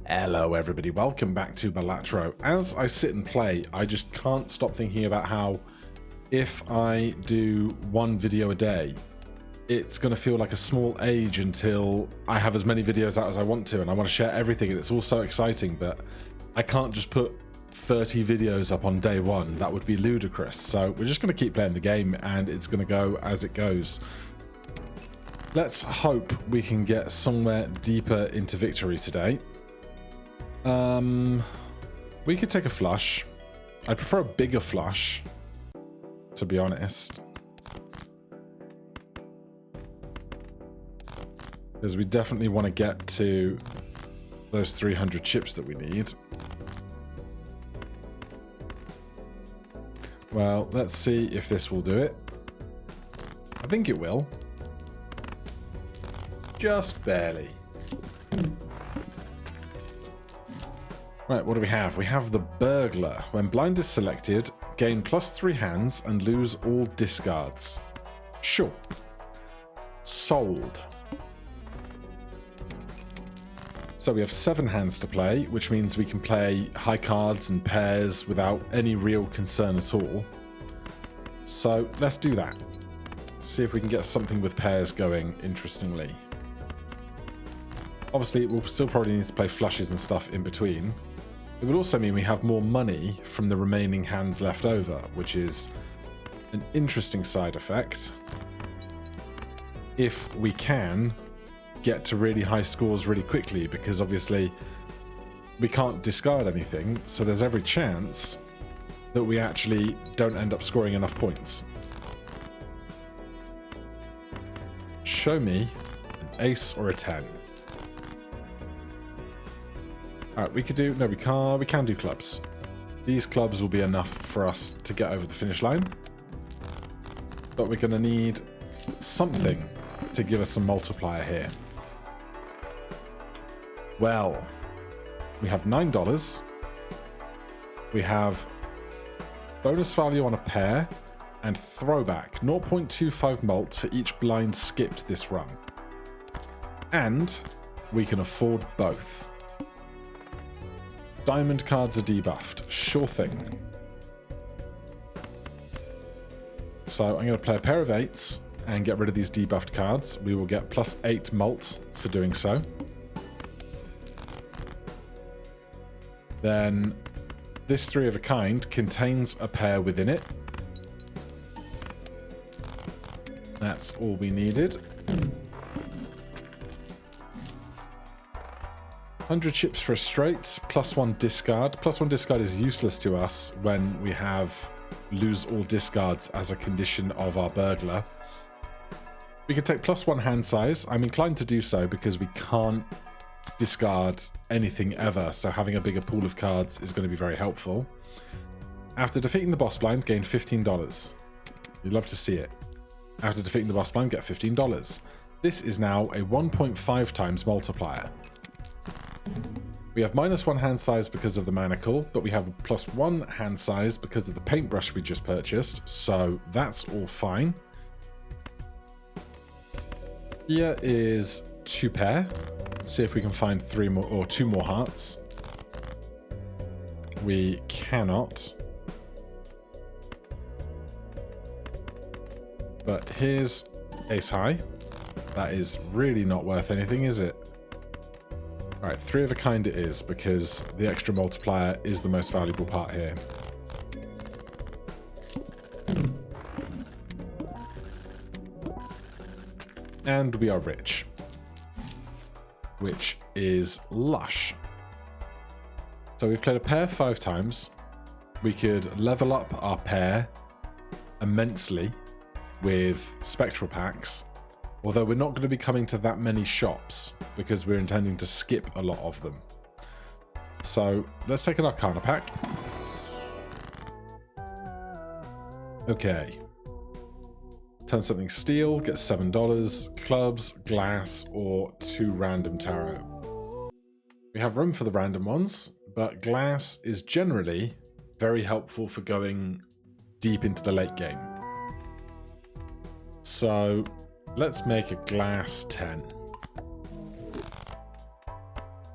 Hello everybody, welcome back to Balatro. As I sit and play, I just can't stop thinking about how if I do one video a day, it's going to feel like a small age until I have as many videos out as I want to, and I want to share everything, and it's all so exciting, but I can't just put 30 videos up on day one. That would be ludicrous. So we're just going to keep playing the game, and it's going to go as it goes. Let's hope we can get somewhere deeper into victory today. We could take a flush. I prefer a bigger flush, to be honest, because we definitely want to get to those 300 chips that we need. Well, let's see if this will do it. I think it will. Just barely. Right, what do we have? We have the Burglar. When blind is selected, gain +3 hands and lose all discards. Sure. Sold. So we have 7 hands to play, which means we can play high cards and pairs without any real concern at all. So let's do that. See if we can get something with pairs going interestingly. Obviously, we'll still probably need to play flushes and stuff in between. It would also mean we have more money from the remaining hands left over, which is an interesting side effect. If we can get to really high scores really quickly, because obviously we can't discard anything, so there's every chance that we actually don't end up scoring enough points. Show me an ace or a 10. Alright, we could do... No, we can't. We can do clubs. These clubs will be enough for us to get over the finish line. But we're going to need something to give us some multiplier here. Well, we have $9. We have bonus value on a pair and throwback. 0.25 mult for each blind skipped this run. And we can afford both. Diamond cards are debuffed. Sure thing. So I'm going to play a pair of 8s and get rid of these debuffed cards. We will get +8 mult for doing so. Then this 3 of a kind contains a pair within it. That's all we needed. 100 chips for a straight, +1 discard. +1 discard is useless to us when we have lose all discards as a condition of our Burglar. We could take +1 hand size. I'm inclined to do so because we can't discard anything ever, so having a bigger pool of cards is going to be very helpful. After defeating the boss blind, gain $15. You'd love to see it. After defeating the boss blind, get $15. This is now a 1.5 times multiplier. We have -1 hand size because of the manacle, but we have +1 hand size because of the paintbrush we just purchased, so that's all fine. Here is 2 pair. Let's see if we can find 3 more or 2 more hearts. We cannot. But here's ace high. That is really not worth anything, is it? Alright, 3 of a kind it is, because the extra multiplier is the most valuable part here. And we are rich. Which is lush. So we've played a pair 5 times. We could level up our pair immensely with spectral packs. Although we're not going to be coming to that many shops because we're intending to skip a lot of them. So let's take an Arcana pack. Okay. Turn something steel, get $7. Clubs, glass, or 2 random tarot. We have room for the random ones, but glass is generally very helpful for going deep into the late game. So let's make a glass 10.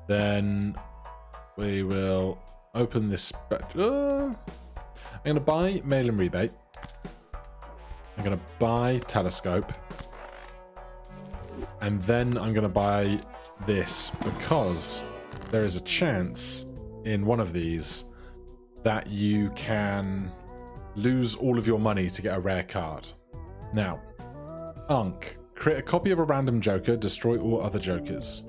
Then we will open this. I'm going to buy mail and rebate. I'm going to buy telescope. And then I'm going to buy this because there is a chance in one of these that you can lose all of your money to get a rare card. Now, create a copy of a random joker, destroy all other jokers.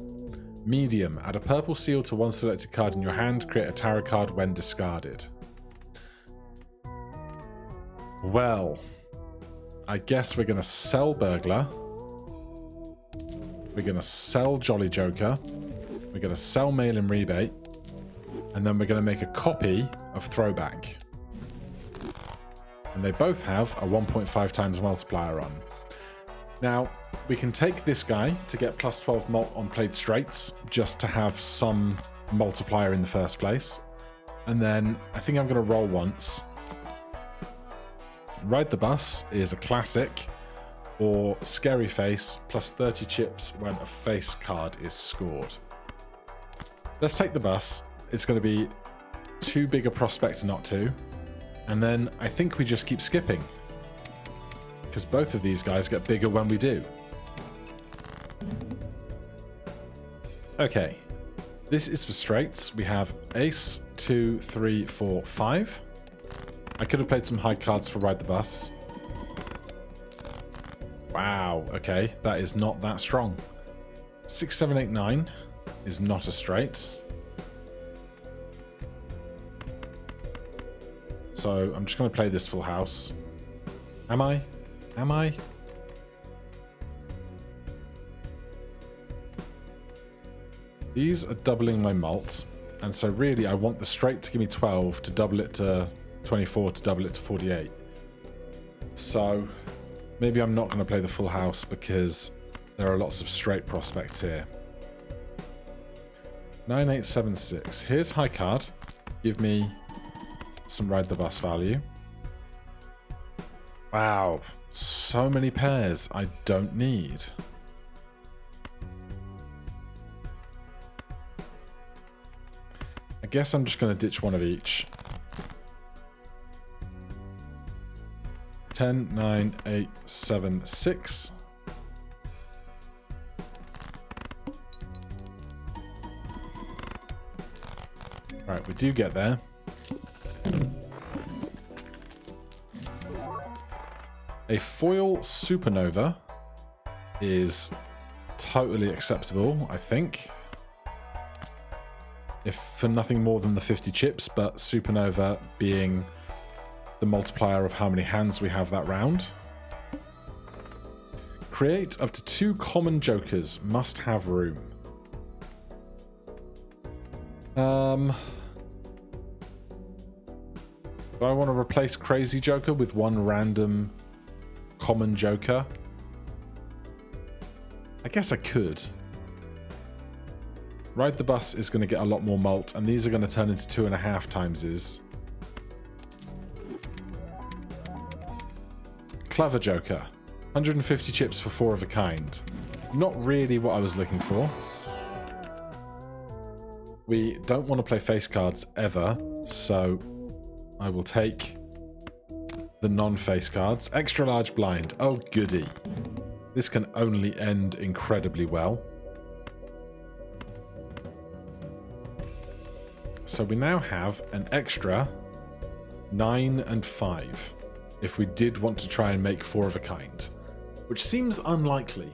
Medium, add a purple seal to one selected card in your hand, create a tarot card when discarded. Well, I guess we're going to sell Burglar. We're going to sell Jolly Joker. We're going to sell Mail and Rebate. And then we're going to make a copy of Throwback. And they both have a 1.5 times multiplier on. Now, we can take this guy to get plus 12 mult on played straights, just to have some multiplier in the first place. And then I think I'm going to roll once. Ride the Bus is a classic, or Scary Face, plus 30 chips when a face card is scored. Let's take the bus. It's going to be too big a prospect not to. And then I think we just keep skipping, because both of these guys get bigger when we do. Okay, this is for straights. We have ace, 2, 3, 4, 5. I could have played some high cards for Ride the Bus. Wow, okay, that is not that strong. 6, 7, 8, 9 is not a straight. So I'm just going to play this full house. Am I? Am I? These are doubling my mult. And so really I want the straight to give me 12 to double it to 24 to double it to 48. So maybe I'm not going to play the full house because there are lots of straight prospects here. 9, 8, 7, 6. Here's high card. Give me some Ride the Bus value. Wow, so many pairs I don't need. I guess I'm just going to ditch one of each. 10, 9, 8, 7, 6. Alright, we do get there. A foil supernova is totally acceptable, I think. If for nothing more than the 50 chips, but supernova being the multiplier of how many hands we have that round. Create up to 2 common jokers, must have room. Do I want to replace Crazy Joker with one random common joker? I guess I could. Ride the Bus is going to get a lot more mult, and these are going to turn into 2.5 timeses. Clever Joker. 150 chips for 4 of a kind. Not really what I was looking for. We don't want to play face cards ever, so I will take the non-face cards. Extra large blind. Oh, goody. This can only end incredibly well. So we now have an extra 9 and 5 if we did want to try and make 4 of a kind, which seems unlikely.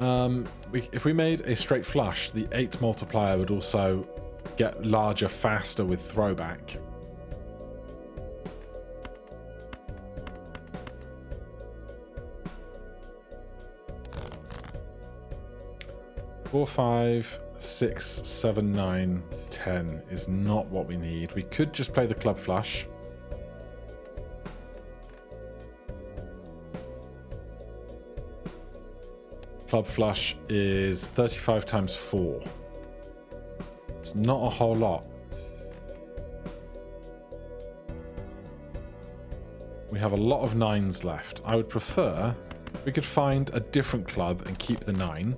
If we made a straight flush, the 8 multiplier would also get larger faster with throwback. Four, 5, 6, 7, 9, 10 is not what we need. We could just play the club flush. Club flush is 35 times 4. It's not a whole lot. We have a lot of 9s left. I would prefer we could find a different club and keep the 9.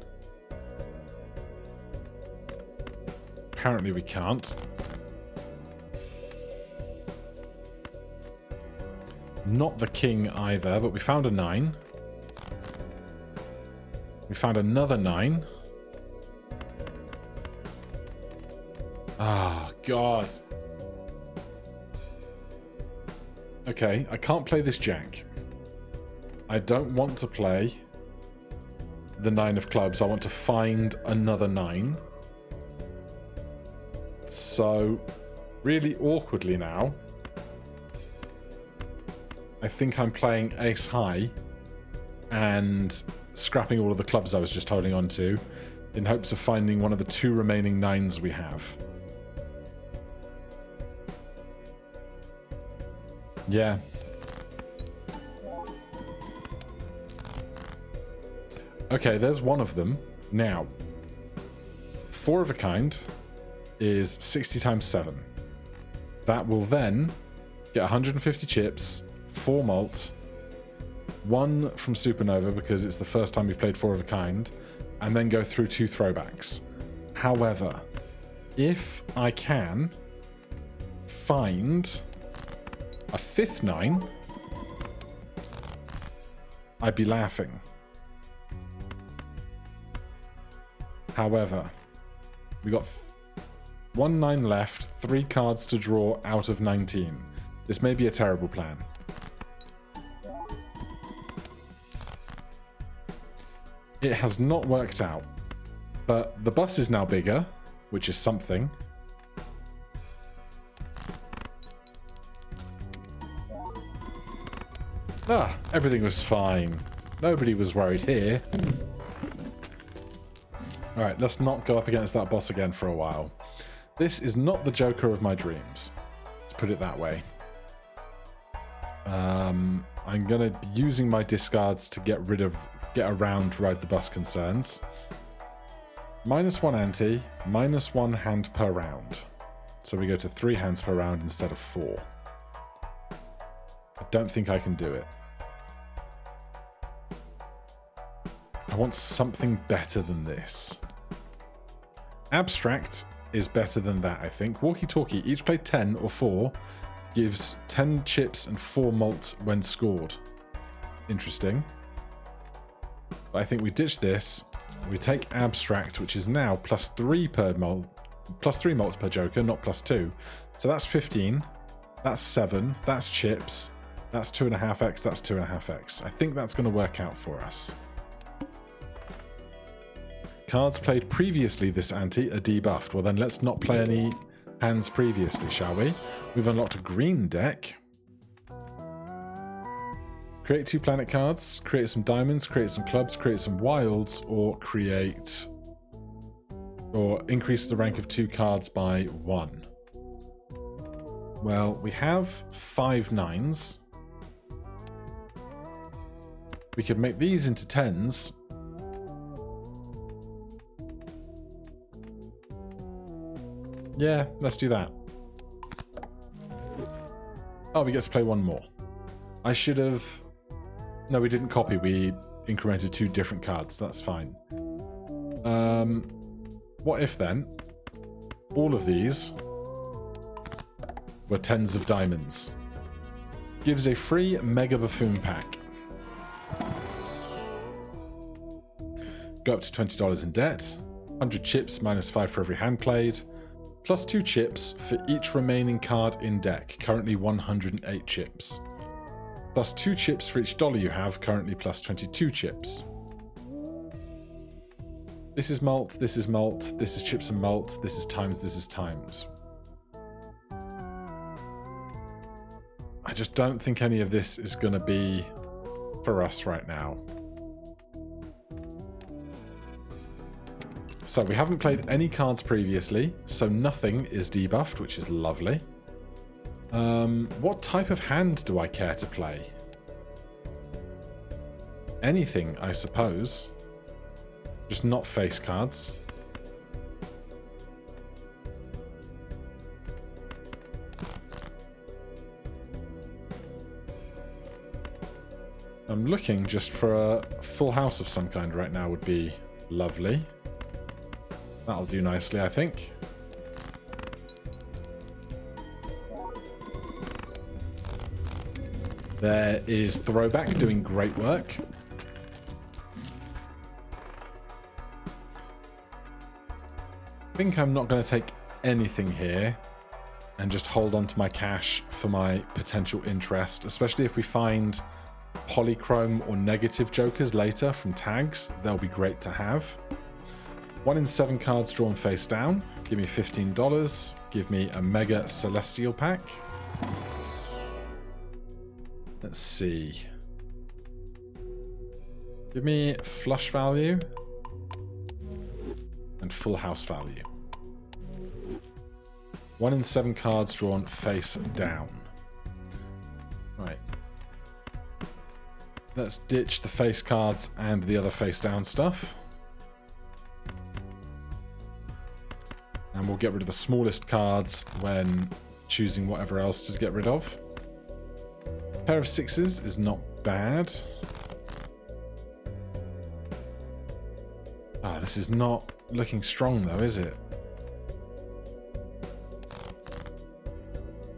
apparently we can't. Not the king either, but we found a 9. We found another 9. Ah, God. Okay, I can't play this jack. I don't want to play the 9 of clubs. I want to find another 9. So, really awkwardly now, I think I'm playing ace high and scrapping all of the clubs I was just holding on to in hopes of finding one of the 2 remaining 9s we have. Yeah. Okay, there's one of them. Now, 4 of a kind is 60 times 7. That will then get 150 chips, 4 malt, 1 from Supernova because it's the first time we've played 4 of a kind, and then go through 2 throwbacks. However, if I can find a 5th 9, I'd be laughing. However, we got 1 9 left, 3 cards to draw out of 19. This may be a terrible plan. It has not worked out, but the bus is now bigger, which is something. Ah, everything was fine. Nobody was worried here. Alright, let's not go up against that boss again for a while. This is not the Joker of my dreams. Let's put it that way. I'm going to be using my discards to get around Ride the Bus concerns. -1 ante, -1 hand per round. So we go to 3 hands per round instead of 4. I don't think I can do it. I want something better than this. Abstract is better than that, I think. Walkie-talkie, each play 10 or 4, gives 10 chips and 4 malt when scored. Interesting. But I think we ditch this. We take abstract, which is now +3 per malt, +3 malts per joker, not +2. So that's 15. That's 7. That's chips. That's 2.5x. That's 2.5x. I think that's going to work out for us. Cards played previously this ante are debuffed. Well, then let's not play any hands previously, shall we? We've unlocked a green deck. Create 2 planet cards, create some diamonds, create some clubs, create some wilds, or increase the rank of 2 cards by 1. Well, we have 5 9s. We could make these into 10s. Yeah, let's do that. Oh, we get to play 1 more. I should have... No, we didn't copy. We incremented 2 different cards. That's fine. What if then all of these were 10s of diamonds? Gives a free Mega Buffoon pack. Go up to $20 in debt. 100 chips, -5 for every hand played. Plus 2 chips for each remaining card in deck, currently 108 chips. Plus 2 chips for each dollar you have, currently plus 22 chips. This is malt, this is malt, this is chips and malt, this is times, this is times. I just don't think any of this is going to be for us right now. So we haven't played any cards previously, so nothing is debuffed, which is lovely. What type of hand do I care to play? Anything, I suppose. Just not face cards. I'm looking just for a full house of some kind right now would be lovely. That'll do nicely, I think. There is Throwback doing great work. I think I'm not going to take anything here and just hold on to my cash for my potential interest, especially if we find polychrome or negative jokers later from tags. They'll be great to have. 1 in 7 cards drawn face down. Give me $15. Give me a Mega Celestial pack. Let's see. Give me flush value and full house value. 1 in 7 cards drawn face down. Right. Let's ditch the face cards and the other face down stuff. And we'll get rid of the smallest cards when choosing whatever else to get rid of. Pair of 6s is not bad. Ah, this is not looking strong though, is it?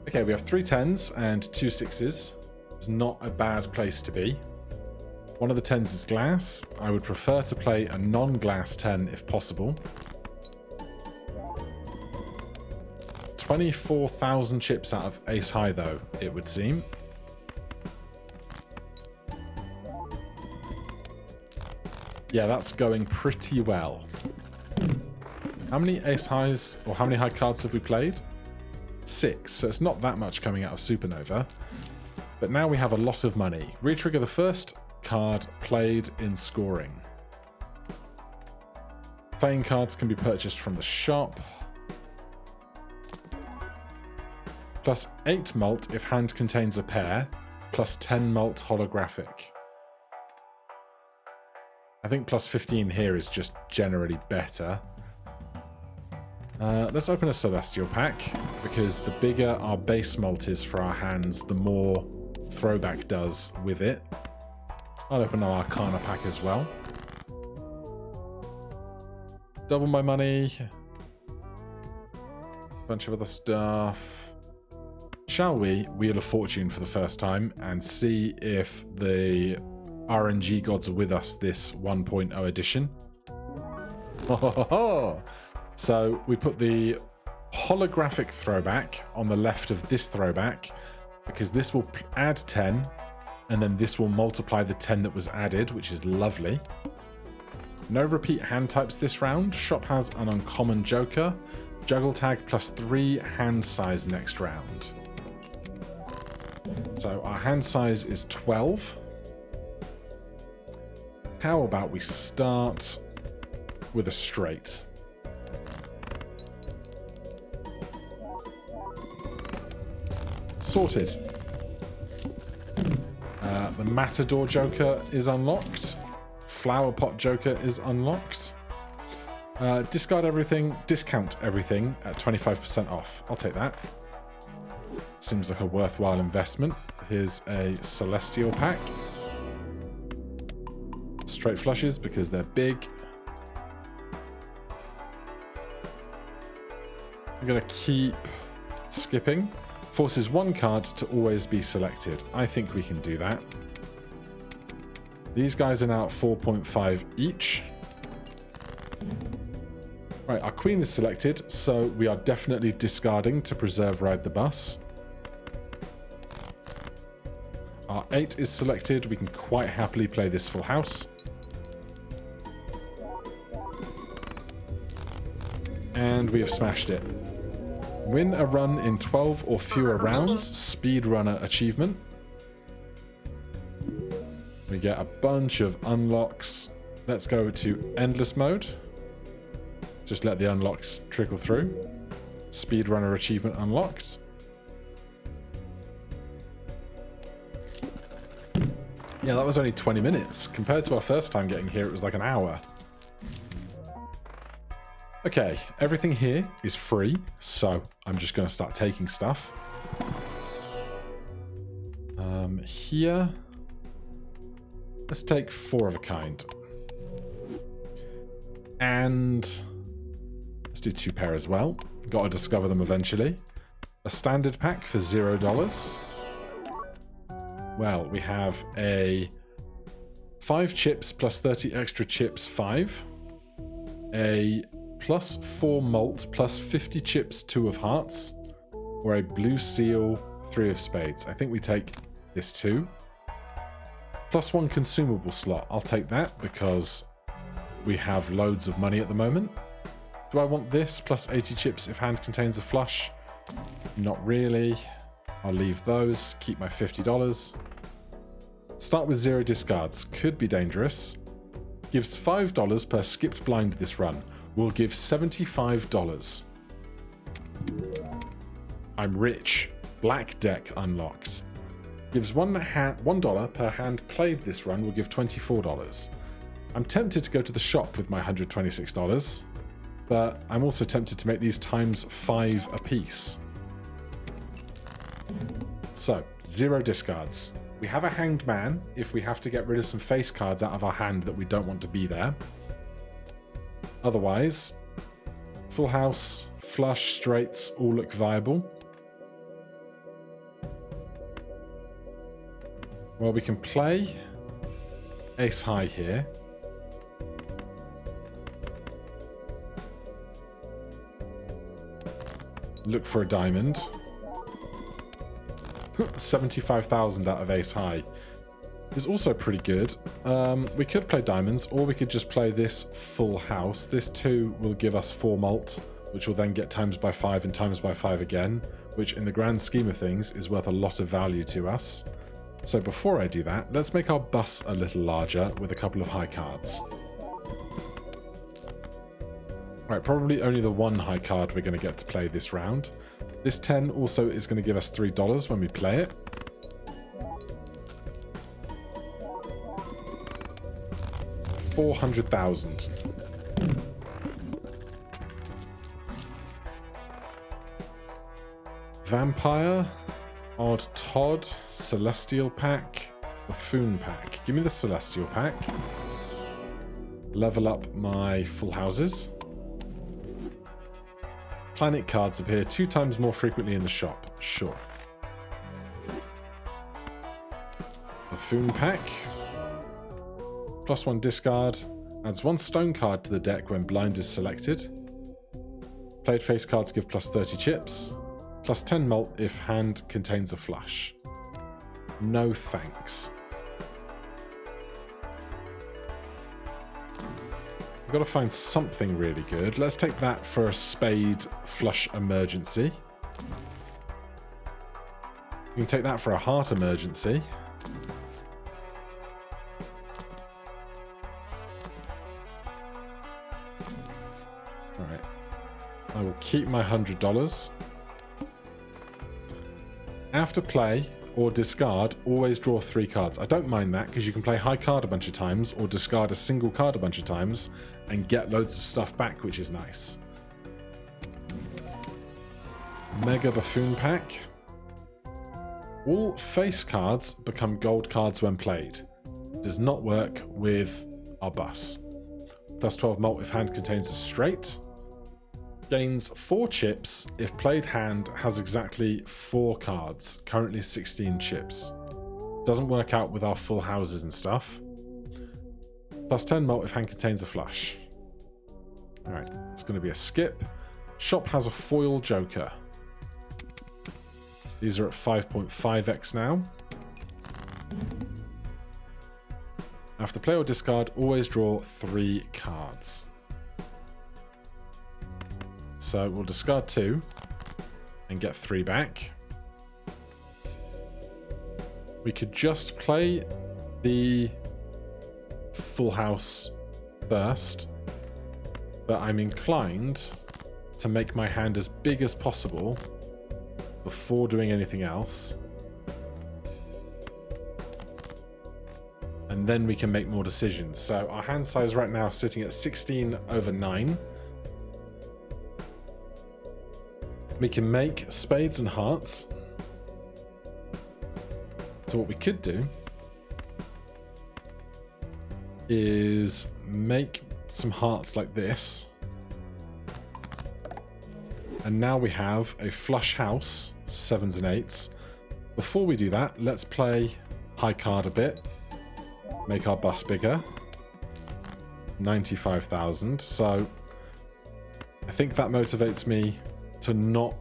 Okay, we have 3 10s and 2 6s. It's not a bad place to be. One of the 10s is glass. I would prefer to play a non-glass 10 if possible. 24,000 chips out of ace high though, it would seem. Yeah, that's going pretty well. How many ace highs, or how many high cards have we played? 6, so it's not that much coming out of Supernova. But now we have a lot of money. Retrigger the first card played in scoring. Playing cards can be purchased from the shop. Plus 8 mult if hand contains a pair. Plus 10 mult holographic. I think plus 15 here is just generally better. Let's open a Celestial pack, because the bigger our base mult is for our hands, the more Throwback does with it. I'll open an Arcana pack as well. Double my money. Bunch of other stuff. Shall we Wheel of Fortune for the first time and see if the RNG gods are with us this 1.0 edition? So we put the holographic Throwback on the left of this Throwback, because this will add 10, and then this will multiply the 10 that was added, which is lovely. No repeat hand types this round. Shop has an uncommon joker. Juggle tag plus 3 hand size next round. So our hand size is 12. How about we start with a straight? Sorted. The Matador Joker is unlocked. Flower Pot Joker is unlocked. Discard everything, discount everything at 25% off. I'll take that. Seems like a worthwhile investment. Here's a Celestial pack. Straight flushes because they're big. I'm going to keep skipping. Forces 1 card to always be selected. I think we can do that. These guys are now at 4.5 each. Right, our queen is selected, so we are definitely discarding to preserve Ride the Bus. Our 8 is selected. We can quite happily play this full house. And we have smashed it. Win a run in 12 or fewer rounds. Speedrunner achievement. We get a bunch of unlocks. Let's go to endless mode. Just let the unlocks trickle through. Speedrunner achievement unlocked. Yeah, that was only 20 minutes. Compared to our first time getting here, it was like an hour. Okay, everything here is free, so I'm just going to start taking stuff. Here, let's take 4 of a kind. And let's do 2 pair as well. Got to discover them eventually. A standard pack for $0. Well, we have a 5 chips plus 30 extra chips 5. A plus 4 malt plus 50 chips 2 of hearts. Or a blue seal 3 of spades. I think we take this 2. Plus 1 consumable slot. I'll take that because we have loads of money at the moment. Do I want this plus 80 chips if hand contains a flush? Not really. I'll leave those. Keep my $50. Start with 0 discards. Could be dangerous. Gives $5 per skipped blind this run. We'll give $75. I'm rich. Black deck unlocked. Gives $1 per hand played this run. We'll give $24. I'm tempted to go to the shop with my $126, but I'm also tempted to make these times 5 apiece. So, 0 discards. We have a hanged man if we have to get rid of some face cards out of our hand that we don't want to be there. Otherwise, full house, flush, straights all look viable. Well, we can play ace high here. Look for a diamond. 75,000 out of ace high is also pretty good. We could play diamonds, or we could just play this full house. This 2 will give us 4 malt, which will then get times by 5 and times by 5 again, which in the grand scheme of things is worth a lot of value to us. So before I do that, let's make our bus a little larger with a couple of high cards. Right, probably only the 1 high card we're going to get to play this round. This 10 also is going to give us $3 when we play it. $400,000. Vampire, Odd Todd, Celestial Pack, Buffoon Pack. Give me the Celestial Pack. Level up my full houses. Planet cards appear 2 times more frequently in the shop. Sure. Buffoon Pack. Plus 1 discard. Adds 1 stone card to the deck when blind is selected. Played face cards give plus 30 chips. Plus 10 malt if hand contains a flush. No thanks. We've got to find something really good. Let's take that for a spade flush emergency. We can take that for a heart emergency. Alright. I will keep my $100. After play or discard, always draw 3 cards. I don't mind that because you can play high card a bunch of times or discard a single card a bunch of times and get loads of stuff back, which is nice. Mega Buffoon Pack. All face cards become gold cards when played. Does not work with our bus. Plus 12 malt if hand contains a straight. Gains 4 chips if played hand has exactly 4 cards. Currently 16 chips. Doesn't work out with our full houses and stuff. Plus 10 malt if hand contains a flush. Alright, it's going to be a skip. Shop has a foil joker. These are at 5.5x now. After play or discard, always draw 3 cards. So we'll discard 2 and get 3 back. We could just play the full house first, but I'm inclined to make my hand as big as possible before doing anything else. And then we can make more decisions. So our hand size right now is sitting at 16/9. We can make spades and hearts. So what we could do is make some hearts like this. And now we have a flush house, 7s and 8s. Before we do that, let's play high card a bit. Make our bus bigger. 95,000. So I think that motivates me to not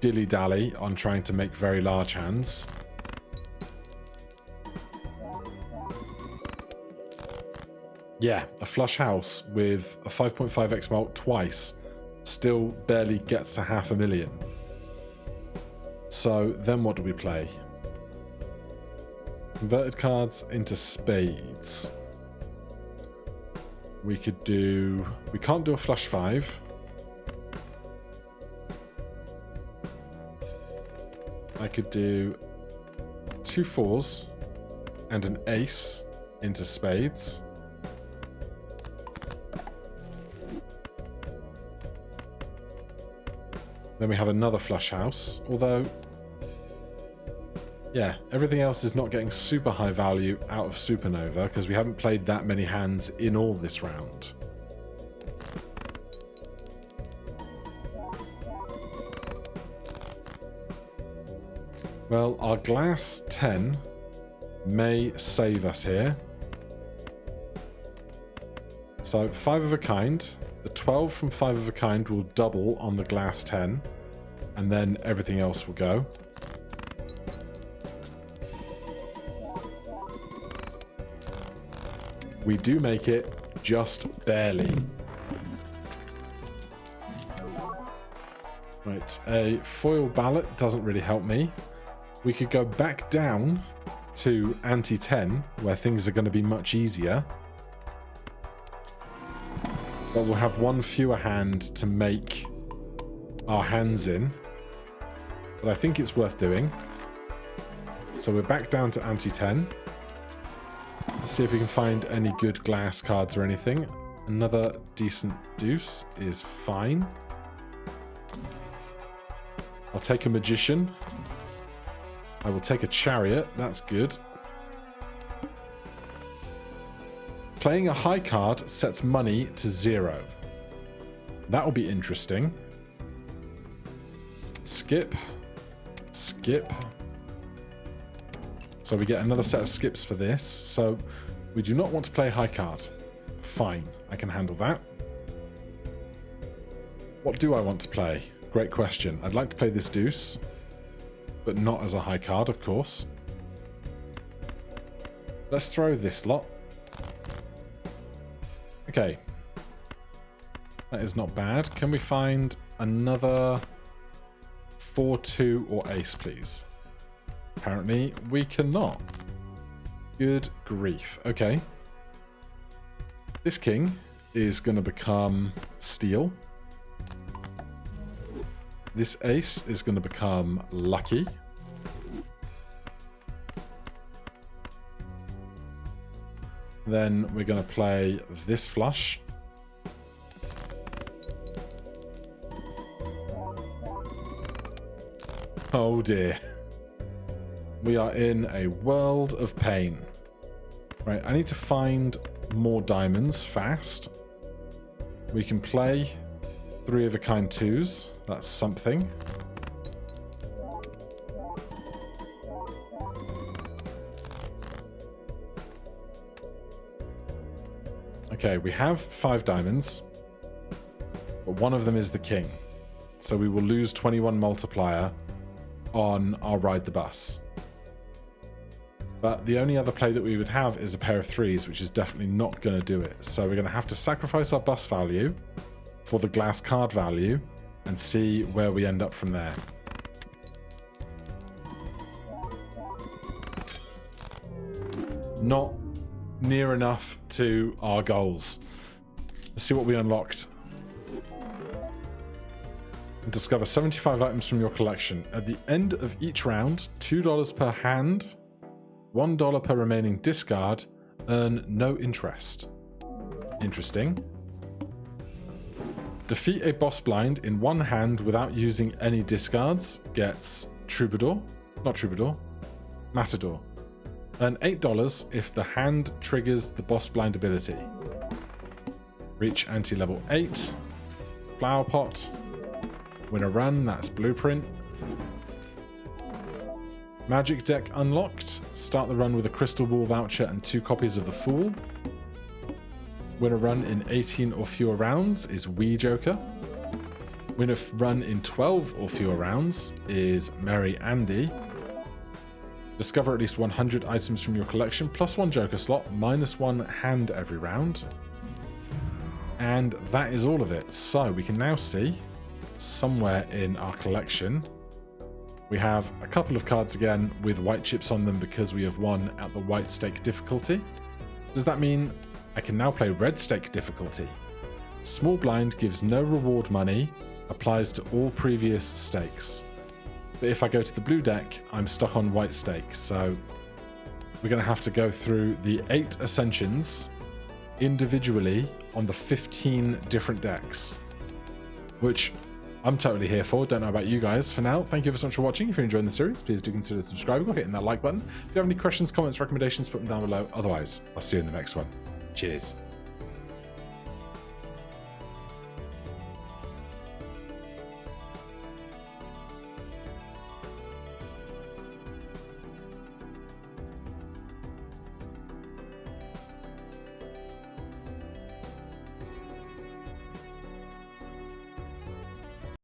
dilly-dally on trying to make very large hands. Yeah, a flush house with a 5.5x mult twice still barely gets to 500,000. So then what do we play? Converted cards into spades. We could do... We can't do a flush 5. I could do 2 4s and an ace into spades. Then we have another flush house, although, yeah, everything else is not getting super high value out of Supernova because we haven't played that many hands in all this round. Well, our glass 10 may save us here. So 5 of a kind. The 12 from 5 of a kind will double on the glass 10, and then everything else will go. We do make it just barely. Right, a foil ballot doesn't really help me. We could go back down to ante-10, where things are going to be much easier. But we'll have one fewer hand to make our hands in. But I think it's worth doing. So we're back down to ante-10. Let's see if we can find any good glass cards or anything. Another decent deuce is fine. I'll take a magician. I will take a chariot. That's good. Playing a high card sets money to 0. That will be interesting. Skip. Skip. So we get another set of skips for this. So we do not want to play high card. Fine, I can handle that. What do I want to play? Great question. I'd like to play this deuce, but not as a high card, of course. Let's throw this lot. Okay. That is not bad. Can we find another 4-2 or ace, please? Apparently, we cannot. Good grief. Okay. This king is going to become steel. This ace is going to become lucky. Then we're going to play this flush. Oh dear. We are in a world of pain. Right, I need to find more diamonds fast. We can play 3 of a kind 2s. That's something. Okay, we have 5 diamonds, but one of them is the king. So we will lose 21 multiplier on our ride the bus. But the only other play that we would have is a pair of 3s, which is definitely not going to do it. So we're going to have to sacrifice our bus value for the glass card value and see where we end up from there. Not near enough to our goals. Let's see what we unlocked. Discover 75 items from your collection. At the end of each round, $2 per hand, $1 per remaining discard, earn no interest. Interesting. Defeat a boss blind in one hand without using any discards. Gets Troubadour. Not Troubadour. Matador. Earn $8 if the hand triggers the boss blind ability. Reach anti-level 8. Flower pot. Win a run, that's blueprint. Magic deck unlocked. Start the run with a crystal ball voucher and 2 copies of the Fool. Win a run in 18 or fewer rounds is Wee Joker. Win a run in 12 or fewer rounds is Merry Andy. Discover at least 100 items from your collection, +1 Joker slot, -1 hand every round. And that is all of it. So we can now see somewhere in our collection we have a couple of cards again with white chips on them because we have won at the white stake difficulty. Does that mean I can now play red stake difficulty? Small blind gives no reward money, applies to all previous stakes. But if I go to the blue deck, I'm stuck on white stake. So we're going to have to go through the 8 ascensions individually on the 15 different decks, which I'm totally here for. Don't know about you guys. For now, thank you so much for watching. If you're enjoying the series, please do consider subscribing or hitting that like button. If you have any questions, comments, recommendations, put them down below. Otherwise, I'll see you in the next one. Cheers.